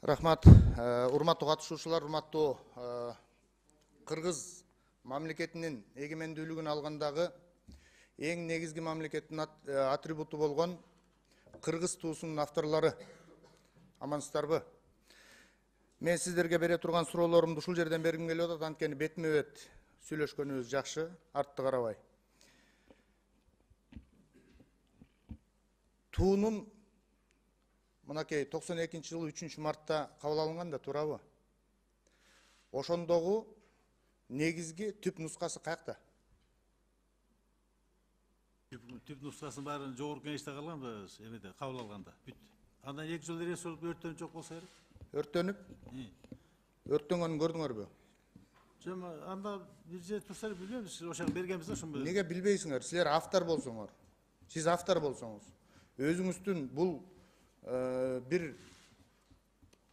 Рахмат. Урматтуу катышуучулар, урматтуу Кыргыз мамлекетинин эгемендүүлүгүн алгандагы эң негизги мамлекеттин атрибуту болгон кыргыз туусунун авторлору. Амансыздарбы? Мен сиздерге бере турган суроолорумду ушул жерден бергим келип атат, анткени бетме-бет сүйлөшкөнүбүз жакшы, артты карабай. Туунун мынакей 92-жылы 3 мартта кабыл алынган да, туурабы? Ошондогу негизги түп нускасы каякта? Түп нускасын баарын жогорку кеңеште калганбы, эмеде кабыл алганда. Бүт. Андан 2 жыл эле болуп өрттөнүп жок болсо керек. Өрттөнүп? Өрттөнгөнүн көрдүңөрбү? Жок, анда бир же турса билбеймиз, ошого бергенбиз да ошондой. Неге билбейсиңер? Силер автор болсоңор. Сиз автор болсоңуз, өзүңүздүн бул бир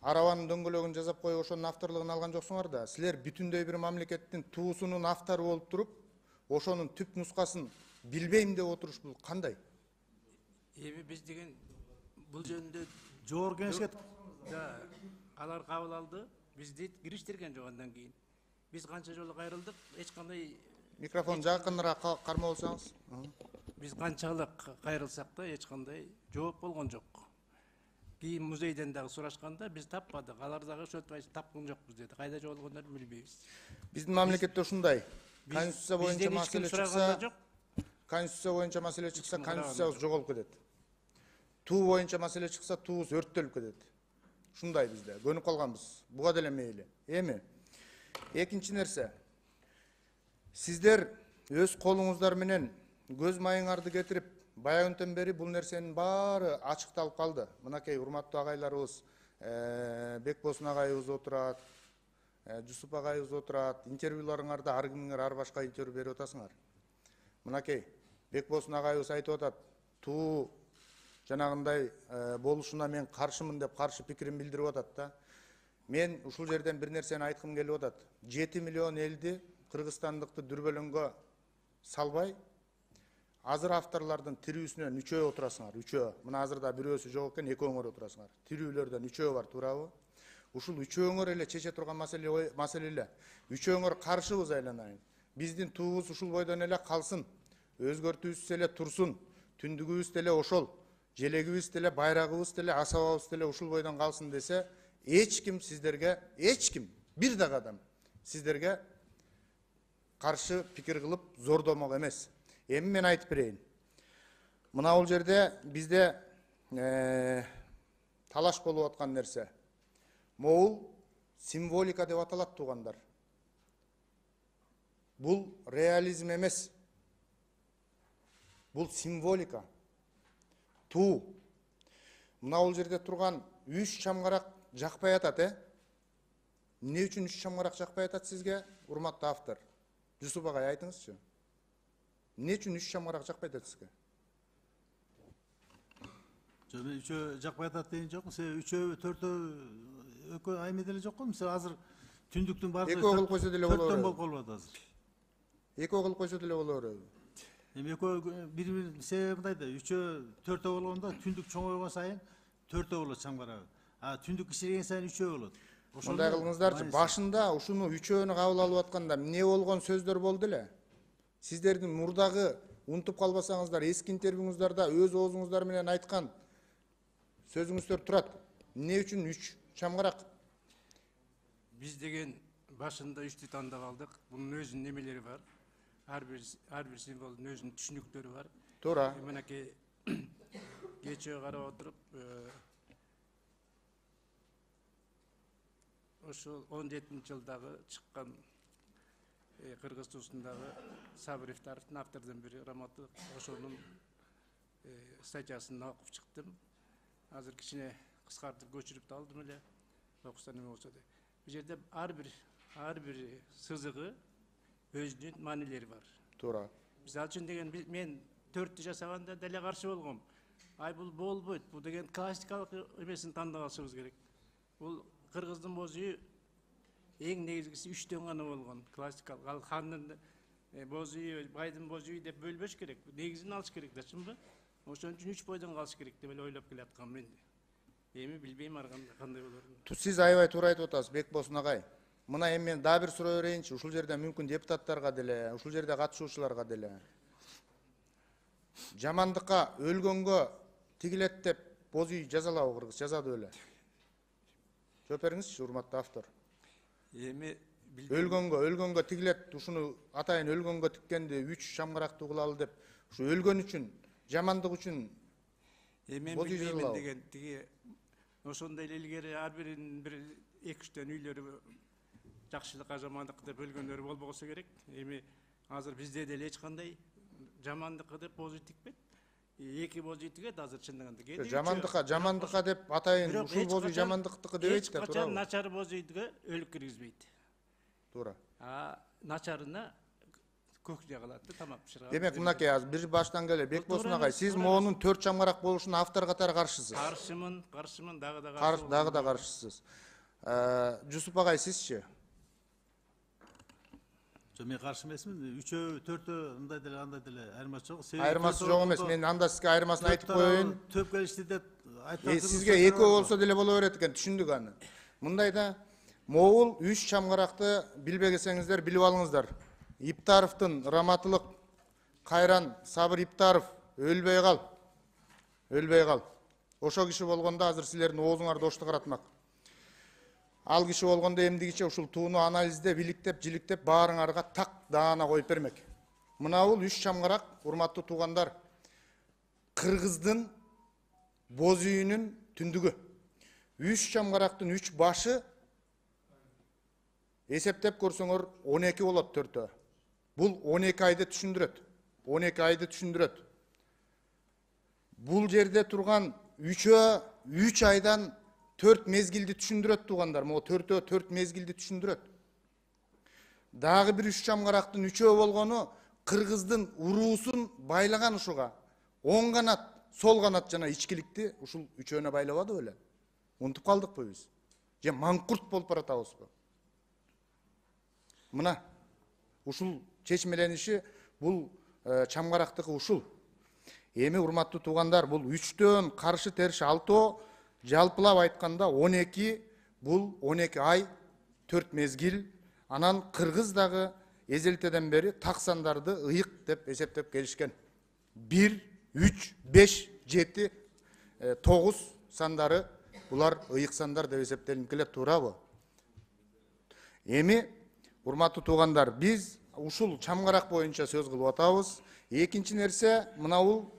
арабанын дөңгөлөгүн жасап коюп ошонун авторлугун алган жоксуңар да. Силер бүтүндөй бир мамлекеттин туусунун автору болуп туруп, ошонун түп нускасын билбейм деп отуруш бул кандай? Эми биз деген бул жөнүндө Жогорку кеңешке алар кабыл алды. Бизди кириштирген жок андан кийин. Биз канча жолу кайрылдык, эч кандай Микрофон жакыныраак кармап алсаңыз. биз канчалык кайрылсак да эч кандай жооп болгон жок. Кийин музейден дагы сурашканда биз таппадык. Алар дагы ошентип тапкан жокпуз деди. Кайда жоголгондорун билбейбиз. Биздин мамлекетте ушундай. Конституция боюнча маселе чыкса, Конституция боюнча маселе чыкса, конституциябыз жоголуп кетет. Туу боюнча маселе чыкса, туубуз өрттөлүп кетет. Ушундай бизде көнүп калганбыз. Буга деле мейли. Эми экинчи нерсе. Сиздер өз колуңуздар менен көз майыңарды кетирип, баягынтен бери бул нерсенин баары ачыкталып калды. Мынакей урматтуу агайларыбыз, Бекбосун агайыбыз отурат, Жусуп агайыбыз отурат. Интервьюларыңарда ар кимиңер ар башка интервью берип атасыңар. Мынакей Бекбосун агайыбыз айтып атат, туу жанагындай болушуна мен каршымын деп каршы пикирин билдирип атат да. Мен ушул жерден бир нерсени айткым келип атат. 7 миллион элди, кыргызстандыкты дүрбөлөңгө салбай, азыр авторлордун тирүүсүнөн 3 отурасыңар, 3. Мына азырда бирөөсү жок экен, 2 отурасыңар. Тирүүлөрдөн 3 бар, туурабы? Ушул 3 эле чече турган маселе эле. 3 каршыбыз айланайын. Биздин туубуз ушул бойдон эле калсын. Өзгөртүүсүз эле турсун. Түндүгүбүз деле ошол. Желегибиз деле, байрагыбыз деле, асабабыз деле ушул бойдон калсын десе, эч ким сиздерге, эч ким, бир дагы адам сиздерге каршы пикир кылып зордомок эмес. Эми мен айтып берейин. Мына бул жерде бизде талаш болуп аткан нерсе. Могул символика деп аталат, туугандар. Бул реализм эмес. Бул символика. Туу. Мына бул жерде турган 3 чамгарак жакпай атат, Эмне үчүн 3 чамгарак жакпай атат сизге, урматтуу автор? Жусуп агай, айтыңызчы. Эмне үчүн 3 чамгарак жакпай атат сизге? Жок, мен 3 жакпай атат деген жокмун. Себеби 3, 4 экөө айме деле жок го. Мисалы азыр түндүктүн баардыгы 2 кылып койсо деле болот. 4 болуп калып атат азыр. 2 кылып койсо деле боло береби? Эми экөө бир себеби мындай да, 3, 4 болгондо түндүк чоңойгон сайын 4 болот чамгарагы. Түндүк кичирейген сайын 3 болот. Мындай кылыңыздарчы, башында ушуну 3-өнү кабыл алып атканда эмне болгон сөздөр болду эле? Сиздердин мурдагы унутуп калбасаңыздар, эски интервьюңуздарда өз оозуңуздар менен айткан сөзүңүздөр турат. Эмне үчүн 3 чамгарак? Биз деген башында 3'тү тандап алдык. Бунун өзүнүн немелери бар. Ар бир символдун өзүнүн түшүнүктөрү бар. Туура. Мынакей кечээ карап отуруп, ошол 17-жылдагы чыккан Кыргыз туусундагы Сабыр Ифтаровдун автордун бири Раматы, ошонун статьясын окуп чыктым. Азыр кичине кыскартып көчүрүп алдым эле. Окусам эме болсо да. Бул жерде ар бир сызыгы өзүнүн маанилери бар. Туура. Мисалы үчүн деген мен 4'тү жасаганда деле каршы болгом. Бул болбойт. Бул деген классикалык эмесин тандап алышыбыз керек. Бул кыргыздын бозүйү эң негизгиси 3'төн гана болгон. Классикалык. Ал хандын бозүйү, байдын бозүйү деп бөлбөш керек. Негизин алыш керек да, чынбы? Ошон үчүн 3 бойдон калыш керек деп эле ойлоп келаткам мен. Эми билбейм кандай болорун. Сиз аябай туура айтып атасыз, Бекбосун агай. Мына эми мен дагы бир суроо берейинчи. Ушул жерде мүмкүн депутаттарга деле, ушул жерде катышуучуларга деле. Жамандыкка өлгөнгө тигилет деп боз үй жазалабы кыргыз, жазады беле? Жооп бериңизчи, урматтуу автор. Эми Өлгөнгө тигилет, ушуну атайын өлгөнгө тиккенди 3 чамгаракты кылалы деп, ушу өлгөн үчүн, жамандык үчүн эми боз үй билбеймин жазалабы? деген тиги ошондой эле илгери ар биринин бир 2-3 үйлөрү жакшылыкка жамандык деп өлгөндөр болбосо керек. Эми азыр бизде деле эч кандай жамандыкка деп боз үй тикпейт. 2 боз үй тигет азыр чындыгында. Жамандыкка деп атайын ушул боз үй жамандыктыкы дебейт да, туурабы? туурабы? Начар боз үйгө өлүк киргизбейт. Туура. Начарына көк жагылат да, тамак пышырган. Демек, мынакей азыр бир баштан келе Бекбосун агай, сиз моунун 4 чамгарак болушуна автор катары каршысыз. Каршымын, дагы да Дагы да каршысыз. Жусуп агай, сизчи? Жок, мен каршы эмесмин. 3-4 мындай деле андай деле айырмасы жок. Айырмасы жок эмес. Мен анда сизге айырмасын айтып коеюн. Төп келишти деп Сизге экөө болсо деле боло берет экен, түшүндүк аны. Мындай да, моул 3 чамгаракты билбесеңиздер билип алыңыздар. Иптаровдун раматылык Кайран Сабыр Иптаров өлбөй кал. Өлбөй кал. Ошо киши болгондо азыр силердин оозуңарды ошто каратмак. Ал киши болгондо эмдигиче ушул тууну анализдеп, иликтеп, жиликтеп баарыңарга так даана коюп бермек. Мына бул 3 чамгарак, урматтуу туугандар, Кыргыздын боз үйүнүн түндүгү. 3 чамгарактын 3 башы эсептеп көрсөңөр 12 болот 4-тө. Бул 12 айды түшүндүрөт. 12 айды түшүндүрөт. Бул жерде турган 3 айдан 4 мезгилди түшүндүрөт туугандар. Могу 4-тө 4 мезгилди түшүндүрөт. Дагы бир 3 чамгарактын 3 болгону Кыргыздын уруусун байлаган ушуга. Оң канат, сол канат жана ичкиликти ушул 3-өөнө байлабады беле? Унутуп калдыкпы биз? Же маңкурт болуп баратабызбы? Мына ушул чечмелениши бул чамгарактыкы ушул. Эми урматтуу туугандар, бул 3-төн каршы терши 6, жалпылап айтканда 12, бул 12 ай, 4 мезгил. Анан кыргыз дагы эзелтеден бери таксандарды ыйык деп эсептеп келишкен. 1, 3, 5, 7, 9 сандары булар ыйык сандар деп эсептелип келет, туурабы? Эми урматтуу туугандар, биз ушул чамгарак боюнча сөз кылып атабыз. Экинчи нерсе, мына бул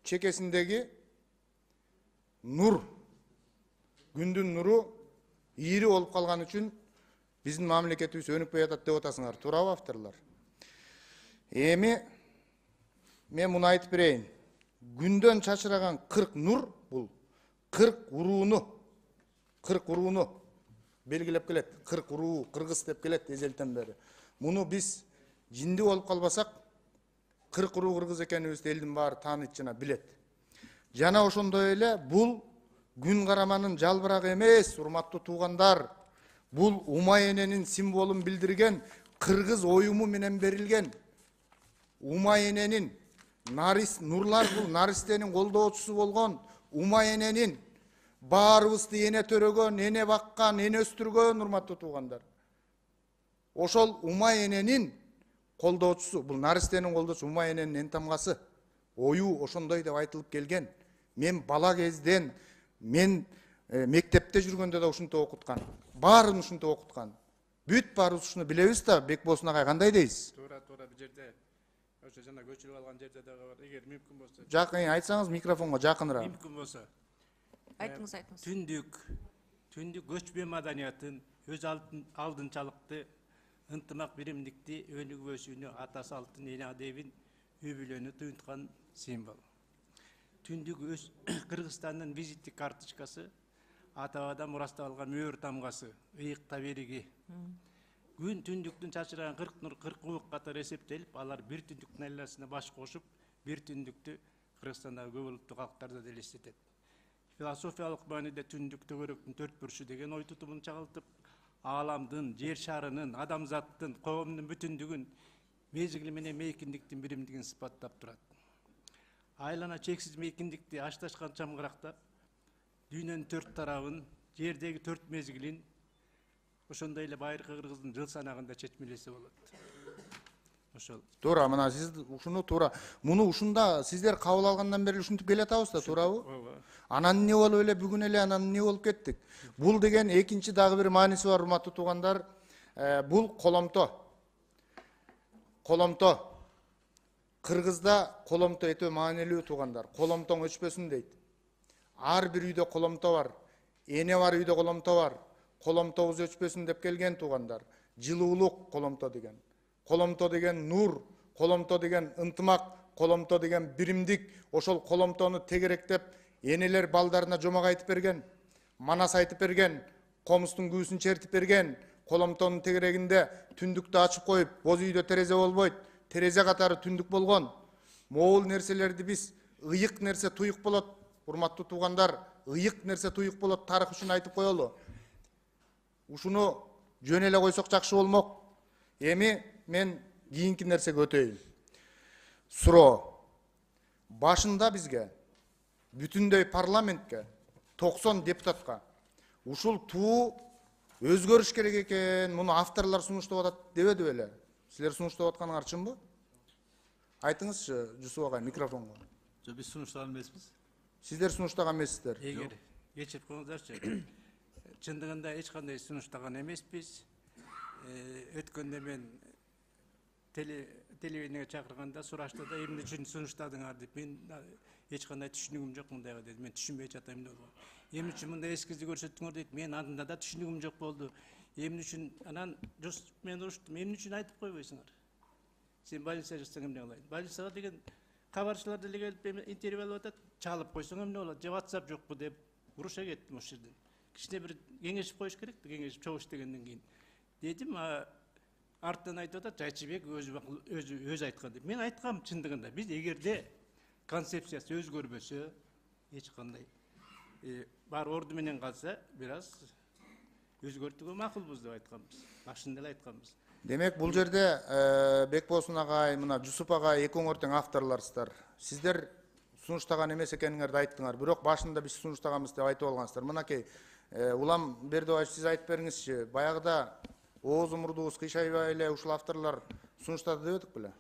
чекесиндеги нур, күндүн нуру ийри болуп калган үчүн биздин мамлекетибиз өнүкпөй атат деп атасыңар, туурабы авторлар? Эми мен муну айтып берейин. Күндөн чачыраган 40 нур бул 40 урууну белгилеп келет. 40 уруу кыргыз деп келет эзелтен бери. Муну биз жинди болуп калбасак, 40 уруу кыргыз экенибизди элдин баары тааныйт жана билет. Жана ошондой эле бул күн караманын жалбырагы эмес, урматтуу туугандар. Бул Умай эненин символун билдирген кыргыз оюму менен берилген. Умай эненин нурлар, бул наристенин колдоочусу болгон Умай эненин баарыбызды эне төрөгөн, эне баккан, эне өстүргөн, урматтуу туугандар. Ошол Умай эненин колдоочусу, бул наристенин колдоочусу Умай эненин эн тамгасы. Ою ошондой деп айтылып келген. Мен бала кезден, мен мектепте жүргөндө да ушинтип окуткан. Баарын ушинтип окуткан. Бүт баарыбыз ушуну билебиз да, Бекбосун агай кандай дейсиз? Туура, бул жерде ошо жана көчүрүп алган жерде дагы бар. Эгер мүмкүн болсо. Жакын айтсаңыз микрофонго жакыныраак. Мүмкүн болсо. Айтыңыз. Түндүк көчмө маданиятын, өз алдынчалыкты, ынтымак биримдикти өнүгүүсүнү атасы алтын эне адебин өбүлөнү туюнткан символ. Түндүк өз Кыргызстандын визиттик карточкасы, ата-бабадан мурасталган мөөр тамгасы, ыйык табериги. Күн түндүктүн чачыраган 40 нур 40 ук катары эсептелип, алар бир түндүктүн айласына баш кошуп, бир түндүктү Кыргызстандагы көп улуттуу калктарды да элестетет. Философиялык мааниде түндүк төгөрөктүн төрт бурчу деген ой тутумун чагылтып, ааламдын, жер шарынын, адамзаттын, коомдун бүтүндүгүн, мезгили менен мейкиндиктин биримдигин сыпаттап турат. айлана чексиз мейкиндикти ашташкан чамгырактап, дүйнөнүн 4 тарабын, жердеги 4 мезгилин ошондой эле байыркы кыргыздын жыл санагында чечмелесе болот. Ошол. Туура, мына сиз ушуну туура. Муну ушунда сиздер кабыл алгандан бери ушинтип келатабыз да, туурабы? Анан эмне болуп эле бүгүн эле анан эмне болуп кеттик? Бул деген экинчи дагы бир мааниси бар, урматтуу туугандар. Бул коломто. Коломто. Кыргызда коломто өтө маанилүү туугандар. Коломтоң өчпөсүн дейт. Ар бир үйдө коломто бар. Эне бар үйдө коломто бар. Коломтобуз өчпөсүн деп келген туугандар. Жылуулук коломто деген. Коломто деген нур, коломто деген ынтымак, коломто деген биримдик. Ошол коломтону тегеректеп энелер балдарына жомок айтып берген, манас айтып берген, комустун күүсүн чертип берген. Коломтонун тегерегинде түндүктү ачып коюп, боз үйдө терезе болбойт, терезе катары түндүк болгон. Могул нерселерди биз ыйык нерсе туюк болот, урматтуу туугандар, ыйык нерсе туюк болот, тарых үчүн айтып коелу. Ушуну жөн эле койсок жакшы болмок. Эми мен кийинки нерсеге өтөйүн. Суроо. Башында бизге бүтүндөй парламентке 90 депутатка ушул туу өзгөрүш керек экен, муну авторлор сунуштап атат дебеди беле? Силер сунуштап атканыңар чынбы? Айтыңызчы, Жусуп агай, микрофонго. Жо, биз сунуштаган эмеспиз. Сиздер сунуштаган эмессиздер. Эгер кечирип коюңуздарчы. Чындыгында эч кандай сунуштаган эмеспиз. Өткөндө мен телевидениеге чакырганда сурашты да, эмне үчүн сунуштадыңар деп. Мен эч кандай түшүнүгүм жок мындайга деди. Мен түшүнбөй жатам эмне болгон. Эмне үчүн мындай эскизди көрсөттүңөр дейт. Мен андында да түшүнүгүм жок болду. Эмне үчүн анан мен уруштум. Эмне үчүн айтып койбойсуңар? Сен больница жасасаң эмне кылайын? Больницага деген кабарчылар деле келип интервью алып атат. Чалып койсоң эмне болот? Же WhatsApp жокпу деп уруша кеттим ошол жерден. Кичине бир кеңешип коюш керек, кеңешип чогуш дегенден кийин. Дедим, арттан айтып атат, Жайчыбек өзү айткан деп. Мен айткам чындыгында. Биз эгерде концепциясы өзгөрбөсө, эч кандай бар орду менен калса, бир аз өзгөртүүгө макулбуз деп айтканбыз. Башында эле айтканбыз. Демек, бул жерде Бекбосун агай, мына Жусуп агай экөөңөр тең авторлорсуздар. Сиздер сунуштаган эмес экениңерди айттыңар, бирок башында биз сунуштаганбыз деп айтып алгансыздар. Мынакей, Улам Бердибаев, сиз айтып бериңизчи, баягыда ооз мурдубуз кыйшайбай эле ушул авторлор сунуштады дебедик беле?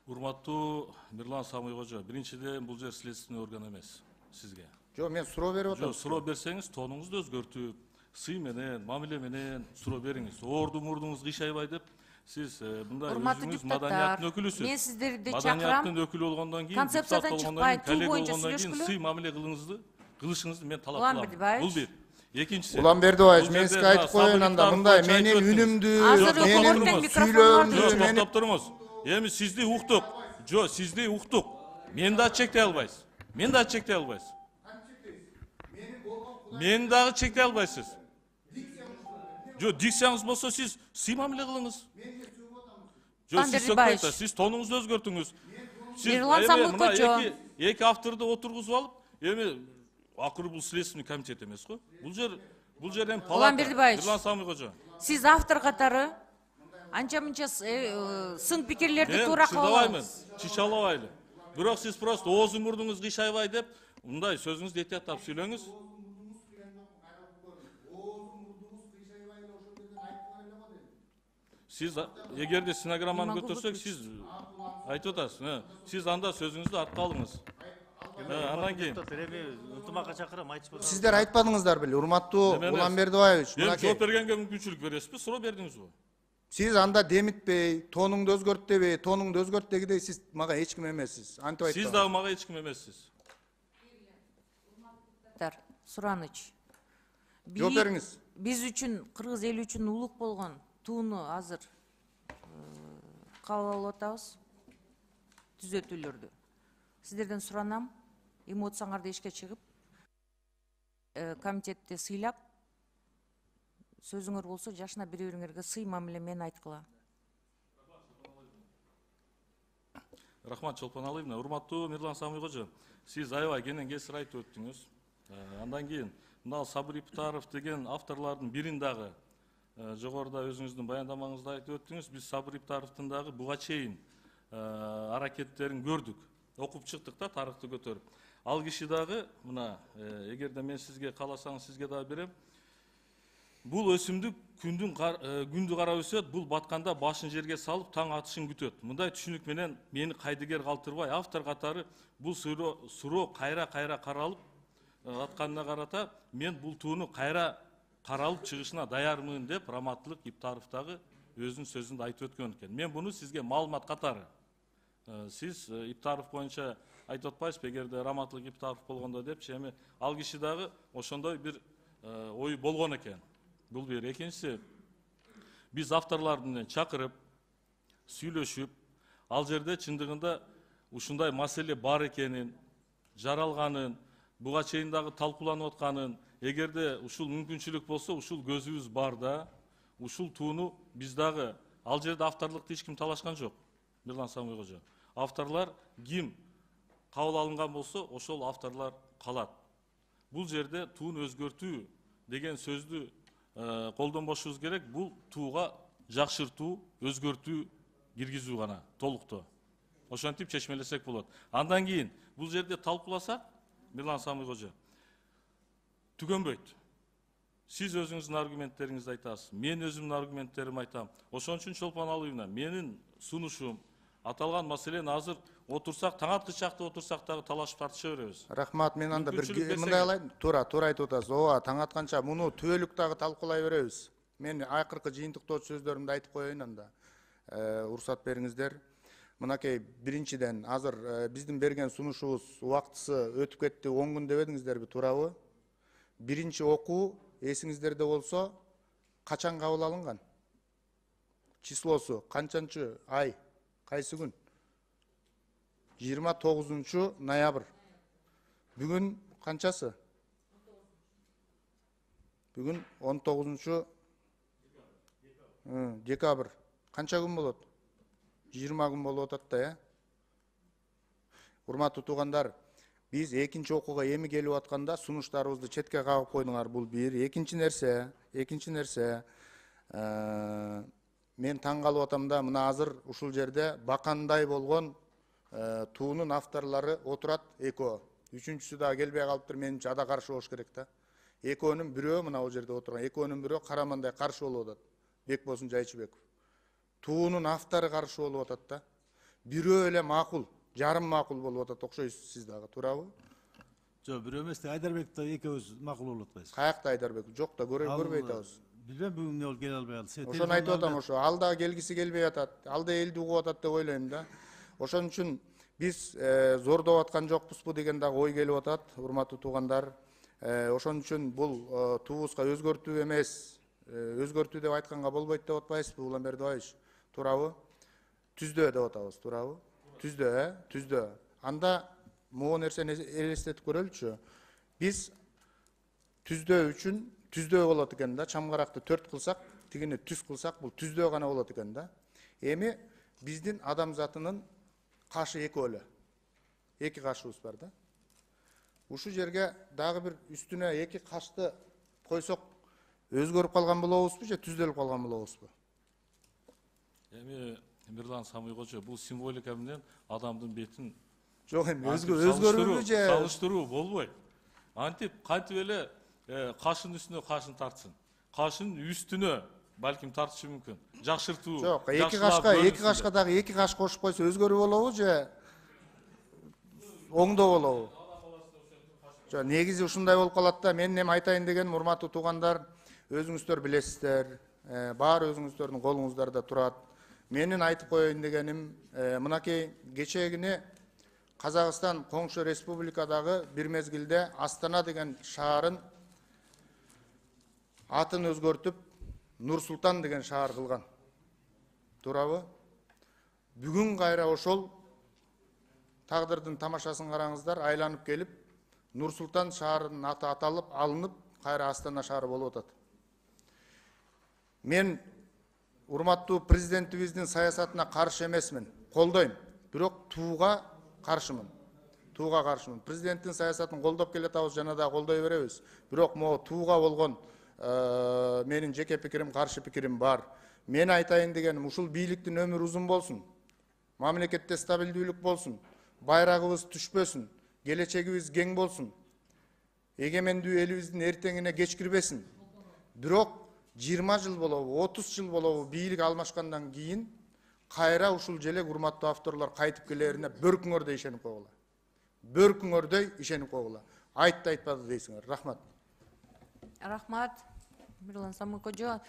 Урматтуу Мирлан Самый кожо, биринчиден бул жер следственный орган эмес сизге. Жок, мен суроо берип атам. Жок, суроо берсеңиз, тонуңузду өзгөртүп, сый менен, мамиле менен суроо бериңиз. Орду мурдуңуз кыйшайбай деп, сиз мындай өзүңүз маданияттын өкүлүсүз. Мен сиздерди чакырам. Маданияттын өкүлү болгондон кийин, концепциядан чыкпай, туу боюнча сүйлөшкүлө. сый мамиле кылышыңызды мен талап кылам. Бул бир. Экинчиси. Улам Бердибаев, мен сизге айтып коеюн анда, мындай менин үнүмдү, менин сүйлөөмдү, токтоп туруңуз. Эми сизди уктук. Жо, сизди уктук. Мен да чектей албайсыз. Мен да чектей албайсыз. Мен дагы чектей албайсыз. Жо, дикцияңыз болсо сиз сый мамиле кылыңыз. Жо, сиз сөкпөйт, сиз тонуңузду өзгөртүңүз. Мирлан Самый кожо. Эки авторду отыргузуп алып, эми акыры бул следственный комитет эмес го. Бул жер эми палата. Мирлан Самый кожо. Сиз автор катары анча-мынча сын пикирлерди туура кабыл алыңыз. Чичалабайлы. Бирок сиз просто оозу мурдуңуз кыйшайбай деп, мындай сөзүңүздү этияттап сүйлөңүз. Сиз эгерде стенограмманы көтөрсөк, сиз айтып атасыз. Сиз анда сөзүңүздү артка алыңыз. Андан кийин ынтымакка чакырам, айтышпа. Сиздер айтпадыңыздар беле, урматтуу Улам Бердибаевич. жооп бергенге мүмкүнчүлүк бересизби? Суроо бердиңизби? Сиз анда демитпей, тонуңду өзгөрт дебей, тонуңду өзгөрт дегидей сиз мага эч ким эмессиз. Антип айтпаңыз. Сиз дагы мага эч ким эмессиз. Сураныч. Жооп бериңиз. Биз үчүн, кыргыз эли үчүн улук болгон тууну азыр кабыл алып атабыз. Түзөтүүлөрдү. Сиздерден суранам, эмоцияңарды эшке чыгып, комитетти сыйлап, сөзүңөр болсо жашына бири-бириңерге сый мамиле менен айткыла. Рахмат Чолпоналыевна. Урматтуу Мирлан Самый кожо, сиз аябай кенен кесир айтып өттүңүз. Андан кийин мына Сабыр Ипитаров деген авторлордун бирин дагы жогоруда өзүңүздүн баяндамаңызда айтып өттүңүз. Биз Сабыр Ипитаровдун дагы буга чейин аракеттерин көрдүк. окуп чыктык да тарыхты көтөрүп. Ал киши дагы мына эгерде мен сизге кааласаңыз сизге дагы берем. Бул өсүмдүк күндү карап өсөт, бул батканда башын жерге салып таң атышын күтөт. Мындай түшүнүк менен мени кайдыгер калтырбай, автор катары бул суроо кайра каралып атканына карата мен бул тууну кайра каралып чыгышына даярмын деп Раматтылык Иптаров дагы өзүнүн сөзүндө айтып өткөн экен. Мен буну сизге маалымат катары. Сиз Иптаров боюнча айтып атпайсызбы, эгерде Раматтылык Иптаров болгондо депчи, эми ал киши дагы ошондой бир ой болгон экен. Бул бир. Экинчиси, биз авторлор менен чакырып, сүйлөшүп, ал жерде чындыгында ушундай маселе бар экенин, жаралганын, буга чейин дагы талкууланып атканын, эгерде ушул мүмкүнчүлүк болсо, ушул көзүбүз бар да, ушул тууну биз дагы, ал жерде авторлукты эч ким талашкан жок. Мирлан Самый кожо. Авторлар ким кабыл алынган болсо, ошол авторлар калат. Бул жерде тууну өзгөртүү деген сөздү колдонбошубуз керек. Бул тууга жакшыртуу, өзгөртүү киргизүү гана толуктоо. Ошентип чечмелесек болот. Андан кийин бул жерде талкууласак, Мирлан Самый кожо, түгөнбөйт. Сиз өзүңүздүн аргументтериңизди айтасыз, мен өзүмдүн аргументтеримди айтам. Ошон үчүн Чолпон Алиевна, менин сунушум аталган маселени азыр отурсак, таң аткыча чакта отурсак дагы талашып тартыша беребиз. Рахмат, мен анда бир мындай кылайын. Туура айтып атасыз. Ооба, таң атканча муну түбөлүк дагы талкуулай беребиз. Мен акыркы жыйынтыктоочу сөздөрүмдү айтып коеюн анда. Уруксат бериңиздер. Мынакей биринчиден азыр биздин берген сунушубуз убактысы өтүп кетти, 10 күн дебедиңиздерби, туурабы? Биринчи окуу эсиңиздерде болсо качан кабыл алынган? Числосу канчанчы ай? Кайсы күн? 29 ноябрь. Бүгүн канчасы? Бүгүн 19 декабрь. Канча күн болот? 20 күн болуп атат да, Урматтуу туугандар, биз экинчи окууга эми келип атканда сунуштарыбызды четке кагып койдуңар. Бул бир. Экинчи нерсе, мен таң калып атам да, мына азыр ушул жерде бакандай болгон туунун авторлору отурат, экөө. Үчүнчүсү дагы келбей калыптыр, менимче ада каршы болуш керек да. Экөөнүн бирөө мына бул жерде отурган, экөөнүн бирөө Карамандай каршы болуп атат. Бекбосун Жайчыбеков. Туунун автору каршы болуп атат да. Бирөө эле макул, жарым макул болуп атат, окшойсуз сиз дагы, туурабы? Жок, бирөө эмес, Айдарбек да экөөбүз макул болуп атпайбыз. Каякта Айдарбек? Жок да, көрбөй атабыз. Билбем, бүгүн эмне болуп келе албай калды. Ошону айтып атам, ошо. Ал да келгиси келбей атат. Ал да элди угуп атат деп ойлойм да. Ошон үчүн биз зордоп аткан жокпузбу деген дагы ой келип атат, урматтуу туугандар. Ошон үчүн бул туубузга өзгөртүү эмес, өзгөртүү деп айтканга болбойт деп атпайсызбы, Улан Бердибаевич? Туурабы? Түздөө деп атабыз, туурабы? Түздөө. Анда могу нерсени элестетип көрөлүчү. Биз түздөө үчүн түздөө болот экен да, чамгаракты 4 кылсак, тигини түз кылсак, бул түздөө гана болот экен да. Эми биздин адамзатынын кашы экөө эле. Эки кашыбыз бар да. Ушул жерге дагы бир үстүнө эки кашты койсок, өзгөрүп калган болобузбу же түздөлүп калган болобузбу? Эми Мирлан Самый кожо, бул символика менен адамдын бетин Жок, эми өзгөрүүбү же салыштыруу болбойт. Кантип эле кашын үстүнө кашын тартсын. Кашын үстүнө балким тартышы мүмкүн. Жакшыртуу. Жок, эки кашка дагы эки каш кошуп койсо өзгөрүү болобу же оңдоо болобу? Жок, негизи ушундай болуп калат да. Мен эми айтайын дегеним, урматтуу туугандар, өзүңүздөр билесиздер, баары өзүңүздөрдүн колуңуздарда турат. Менин айтып коеюн дегеним, мынакей кечегине Казакстан коңшу республикадагы бир мезгилде Астана деген шаарын атын өзгөртүп Нур Султан деген шаар кылган. Туурабы? Бүгүн кайра ошол тагдырдын тамашасын караңыздар, айланып келип, Нур Султан шаарынын аты аталып, алынып, кайра Астана шаары болуп атат. Мен урматтуу президентибиздин саясатына каршы эмесмин, колдойм. Бирок тууга каршымын. Президенттин саясатын колдоп келатабыз, жана да колдой беребиз. Бирок могу тууга болгон менин жеке пикирим, каршы пикирим бар. Мен айтайын дегеним, ушул бийликтин өмүрү узун болсун. Мамлекетте стабилдүүлүк болсун. Bayrağыбыз түшпөсүн, келечегибиz кең болсун. Эгемендүү элибиздин эртеңине кечкирбесин. Бирок 20 жыл болобу, 30 жыл болобу бийлик алмашкандан кийин кайра ушул желе урматтуу авторлор кайтып келерине бөркүңөрдөй ишенип койгула. Бөркүңөрдөй ишенип койгула. Айтты айтпады дейсиңер. Рахмат. Рахмат. Мирлан Самый кожо.